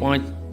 5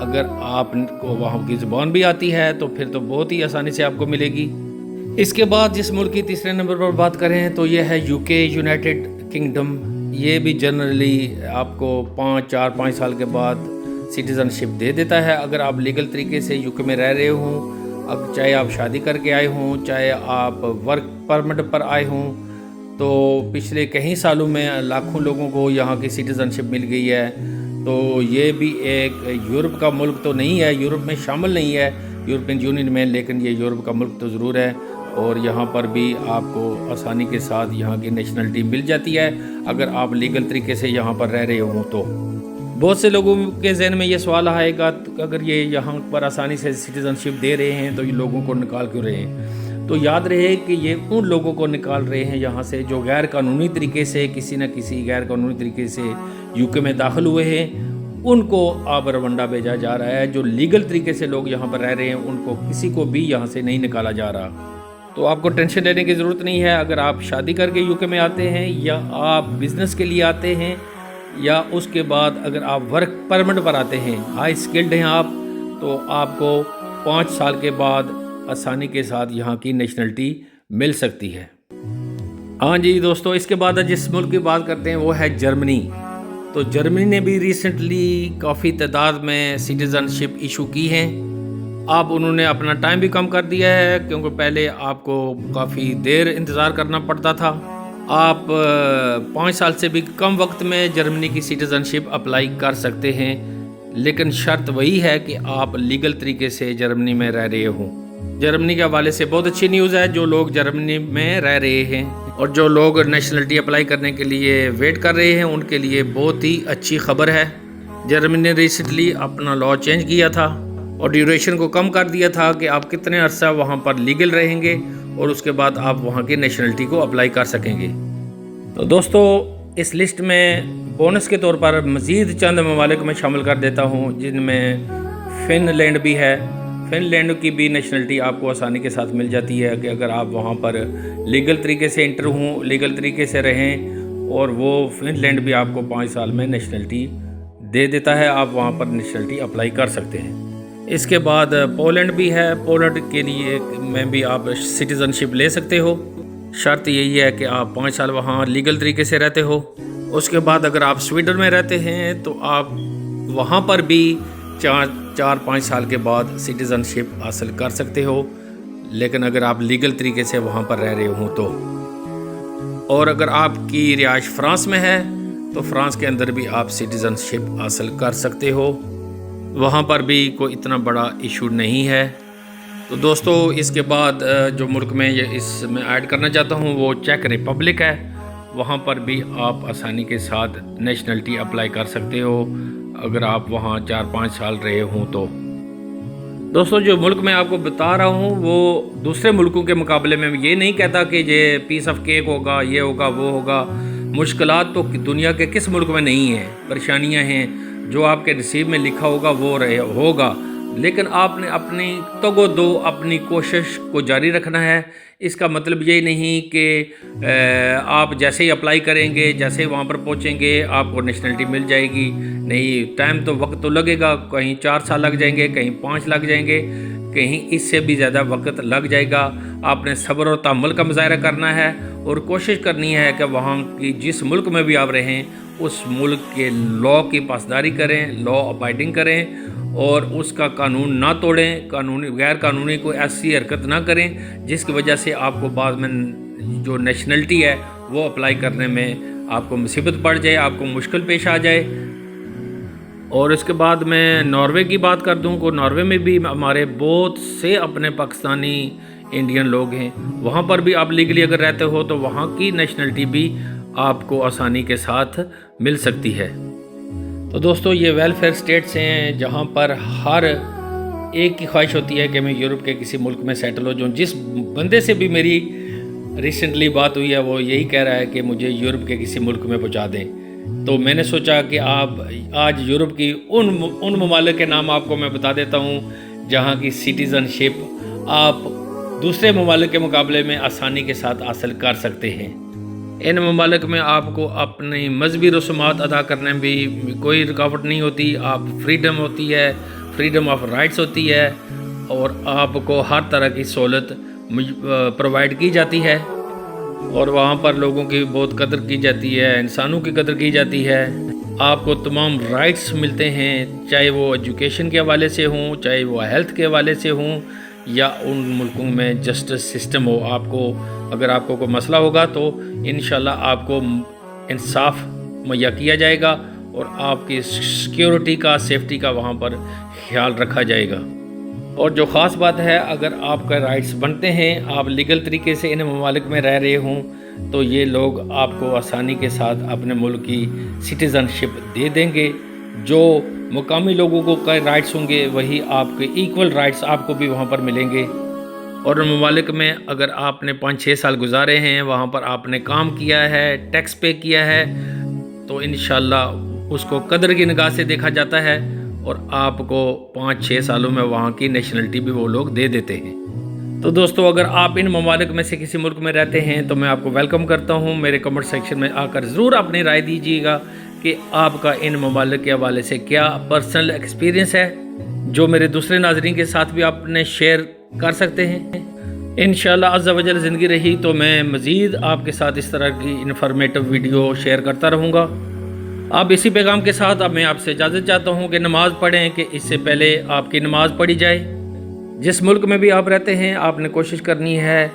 اگر آپ کو وہاں کی زبان بھی آتی ہے تو پھر تو بہت ہی آسانی سے آپ کو ملے گی۔ اس کے بعد جس ملک کی تیسرے نمبر پر بات کریں تو یہ ہے UK یونائٹڈ کنگڈم۔ یہ بھی جنرلی آپ کو 4-5 سال کے بعد سٹیزن شپ دے دیتا ہے اگر آپ لیگل طریقے سے UK میں رہ رہے ہوں، اب چاہے آپ شادی کر کے آئے ہوں، چاہے آپ ورک پرمٹ پر آئے ہوں۔ تو پچھلے کئی سالوں میں لاکھوں لوگوں کو یہاں کی سٹیزن شپ مل گئی ہے۔ تو یہ بھی ایک یورپ کا ملک تو نہیں ہے، یورپ میں شامل نہیں ہے یورپین یونین میں، لیکن یہ یورپ کا ملک تو ضرور ہے، اور یہاں پر بھی آپ کو آسانی کے ساتھ یہاں کی نیشنلٹی مل جاتی ہے اگر آپ لیگل طریقے سے یہاں پر رہ رہے ہوں تو۔ بہت سے لوگوں کے ذہن میں یہ سوال آئے گا اگر یہ یہاں پر آسانی سے سٹیزن شپ دے رہے ہیں تو یہ لوگوں کو نکال کیوں رہے ہیں؟ تو یاد رہے کہ یہ ان لوگوں کو نکال رہے ہیں یہاں سے جو غیر قانونی طریقے سے کسی نہ کسی غیر قانونی طریقے سے UK میں داخل ہوئے ہیں، ان کو اب روانڈا بھیجا جا رہا ہے۔ جو لیگل طریقے سے لوگ یہاں پر رہ رہے ہیں ان کو کسی کو بھی یہاں سے نہیں نکالا جا رہا۔ تو آپ کو ٹینشن لینے کی ضرورت نہیں ہے۔ اگر آپ شادی کر کے UK میں آتے ہیں، یا آپ بزنس کے لیے آتے ہیں، یا اس کے بعد اگر آپ ورک پرمٹ پر آتے ہیں، ہائی سکلڈ ہیں آپ، تو آپ کو 5 سال کے بعد آسانی کے ساتھ یہاں کی نیشنلٹی مل سکتی ہے۔ ہاں جی دوستو، اس کے بعد جس ملک کی بات کرتے ہیں وہ ہے جرمنی۔ تو جرمنی نے بھی ریسنٹلی کافی تعداد میں سٹیزن شپ ایشو کی ہیں۔ اب انہوں نے اپنا ٹائم بھی کم کر دیا ہے، کیونکہ پہلے آپ کو کافی دیر انتظار کرنا پڑتا تھا۔ آپ 5 سال سے بھی کم وقت میں جرمنی کی سٹیزن شپ اپلائی کر سکتے ہیں، لیکن شرط وہی ہے کہ آپ لیگل طریقے سے جرمنی میں رہ رہے ہوں۔ جرمنی کے حوالے سے بہت اچھی نیوز ہے، جو لوگ جرمنی میں رہ رہے ہیں اور جو لوگ نیشنلٹی اپلائی کرنے کے لیے ویٹ کر رہے ہیں ان کے لیے بہت ہی اچھی خبر ہے۔ جرمنی نے ریسنٹلی اپنا لا چینج کیا تھا اور ڈیوریشن کو کم کر دیا تھا کہ آپ کتنے عرصہ وہاں پر لیگل رہیں گے اور اس کے بعد آپ وہاں کی نیشنلٹی کو اپلائی کر سکیں گے۔ تو دوستو، اس لسٹ میں بونس کے طور پر مزید چند ممالک میں شامل کر دیتا ہوں، جن میں فن لینڈ بھی ہے۔ فن لینڈ کی بھی نیشنلٹی آپ کو آسانی کے ساتھ مل جاتی ہے کہ اگر آپ وہاں پر لیگل طریقے سے انٹر ہوں، لیگل طریقے سے رہیں، اور وہ فن لینڈ بھی آپ کو 5 سال میں نیشنلٹی دے دیتا ہے، آپ وہاں پر نیشنلٹی اپلائی کر سکتے ہیں۔ اس کے بعد پولینڈ بھی ہے۔ پولینڈ کے لیے میں بھی آپ سٹیزن شپ لے سکتے ہو، شرط یہی ہے کہ آپ 5 سال وہاں لیگل طریقے سے رہتے ہو۔ اس کے بعد اگر آپ سویڈن میں رہتے ہیں تو آپ وہاں پر بھی 4-5 سال کے بعد سٹیزن شپ حاصل کر سکتے ہو، لیکن اگر آپ لیگل طریقے سے وہاں پر رہ رہے ہوں تو۔ اور اگر آپ کی رہائش فرانس میں ہے تو فرانس کے اندر بھی آپ سٹیزن شپ حاصل کر سکتے ہو، وہاں پر بھی کوئی اتنا بڑا ایشو نہیں ہے۔ تو دوستو، اس کے بعد جو ملک میں اس میں ایڈ کرنا چاہتا ہوں وہ چیک ریپبلک ہے۔ وہاں پر بھی آپ آسانی کے ساتھ نیشنلٹی اپلائی کر سکتے ہو اگر آپ وہاں 4-5 سال رہے ہوں تو۔ دوستو، جو ملک میں آپ کو بتا رہا ہوں وہ دوسرے ملکوں کے مقابلے میں یہ نہیں کہتا کہ یہ پیس آف کیک ہوگا، یہ ہوگا، وہ ہوگا۔ مشکلات تو دنیا کے کس ملک میں نہیں ہیں، پریشانیاں ہیں، جو آپ کے نصیب میں لکھا ہوگا وہ ہوگا، لیکن آپ نے اپنی تگ و دو اپنی کوشش کو جاری رکھنا ہے۔ اس کا مطلب یہ نہیں کہ آپ جیسے ہی اپلائی کریں گے، جیسے ہی وہاں پر پہنچیں گے آپ کو نیشنلٹی مل جائے گی۔ نہیں، ٹائم تو وقت تو لگے گا، کہیں 4 سال لگ جائیں گے، کہیں 5 لگ جائیں گے، کہیں اس سے بھی زیادہ وقت لگ جائے گا۔ آپ نے صبر اور تحمل کا مظاہرہ کرنا ہے اور کوشش کرنی ہے کہ وہاں کی جس ملک میں بھی آپ رہیں اس ملک کے لا کی پاسداری کریں، لا ابائڈنگ کریں اور اس کا قانون نہ توڑیں، غیر قانونی کوئی ایسی حرکت نہ کریں جس کی وجہ سے آپ کو بعد میں جو نیشنلٹی ہے وہ اپلائی کرنے میں آپ کو مصیبت پڑ جائے، آپ کو مشکل پیش آ جائے۔ اور اس کے بعد میں ناروے کی بات کر دوں کو ناروے میں بھی ہمارے بہت سے اپنے پاکستانی انڈین لوگ ہیں، وہاں پر بھی آپ لیگلی اگر رہتے ہو تو وہاں کی نیشنلٹی بھی آپ کو آسانی کے ساتھ مل سکتی ہے۔ تو دوستو، یہ ویلفیئر سٹیٹس ہیں جہاں پر ہر ایک کی خواہش ہوتی ہے کہ میں یورپ کے کسی ملک میں سیٹل ہو جاؤں۔ جس بندے سے بھی میری ریسنٹلی بات ہوئی ہے وہ یہی کہہ رہا ہے کہ مجھے یورپ کے کسی ملک میں پہنچا دیں۔ تو میں نے سوچا کہ آپ آج یورپ کی ان ممالک کے نام آپ کو میں بتا دیتا ہوں جہاں کی سٹیزن شپ آپ دوسرے ممالک کے مقابلے میں آسانی کے ساتھ حاصل کر سکتے ہیں۔ ان ممالک میں آپ کو اپنی مذہبی رسومات ادا کرنے میں بھی کوئی رکاوٹ نہیں ہوتی، آپ فریڈم ہوتی ہے، فریڈم آف رائٹس ہوتی ہے اور آپ کو ہر طرح کی سہولت پرووائڈ کی جاتی ہے، اور وہاں پر لوگوں کی بہت قدر کی جاتی ہے، انسانوں کی قدر کی جاتی ہے۔ آپ کو تمام رائٹس ملتے ہیں، چاہے وہ ایجوکیشن کے حوالے سے ہوں، چاہے وہ ہیلتھ کے حوالے سے ہوں، یا ان ملکوں میں جسٹس سسٹم ہو۔ اگر آپ کو کوئی مسئلہ ہوگا تو انشاءاللہ آپ کو انصاف مہیا کیا جائے گا اور آپ کی سیکیورٹی کا، سیفٹی کا وہاں پر خیال رکھا جائے گا۔ اور جو خاص بات ہے، اگر آپ کا رائٹس بنتے ہیں، آپ لیگل طریقے سے ان ممالک میں رہ رہے ہوں، تو یہ لوگ آپ کو آسانی کے ساتھ اپنے ملک کی سٹیزن شپ دے دیں گے۔ جو مقامی لوگوں کو کا رائٹس ہوں گے، وہی آپ کے ایکول رائٹس آپ کو بھی وہاں پر ملیں گے۔ اور ان ممالک میں اگر آپ نے 5-6 سال گزارے ہیں، وہاں پر آپ نے کام کیا ہے، ٹیکس پے کیا ہے، تو انشاءاللہ اس کو قدر کی نگاہ سے دیکھا جاتا ہے، اور آپ کو 5-6 سالوں میں وہاں کی نیشنلٹی بھی وہ لوگ دے دیتے ہیں۔ تو دوستو، اگر آپ ان ممالک میں سے کسی ملک میں رہتے ہیں تو میں آپ کو ویلکم کرتا ہوں۔ میرے کمنٹ سیکشن میں آ کر ضرور اپنی رائے دیجیے گا کہ آپ کا ان ممالک کے حوالے سے کیا پرسنل ایکسپیرینس ہے، جو میرے دوسرے ناظرین کے ساتھ بھی آپ نے شیئر کر سکتے ہیں۔ انشاءاللہ عز و جل زندگی رہی تو میں مزید آپ کے ساتھ اس طرح کی انفارمیٹو ویڈیو شیئر کرتا رہوں گا۔ اب اسی پیغام کے ساتھ اب میں آپ سے اجازت چاہتا ہوں کہ نماز پڑھیں، کہ اس سے پہلے آپ کی نماز پڑھی جائے۔ جس ملک میں بھی آپ رہتے ہیں، آپ نے کوشش کرنی ہے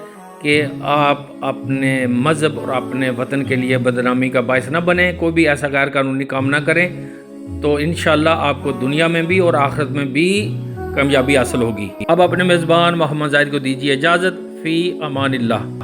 کہ آپ اپنے مذہب اور اپنے وطن کے لیے بدنامی کا باعث نہ بنیں، کوئی بھی ایسا غیر قانونی کام نہ کریں، تو انشاءاللہ آپ کو دنیا میں بھی اور آخرت میں بھی کامیابی حاصل ہوگی۔ اب اپنے میزبان محمد زاہد کو دیجیے اجازت، فی امان اللہ۔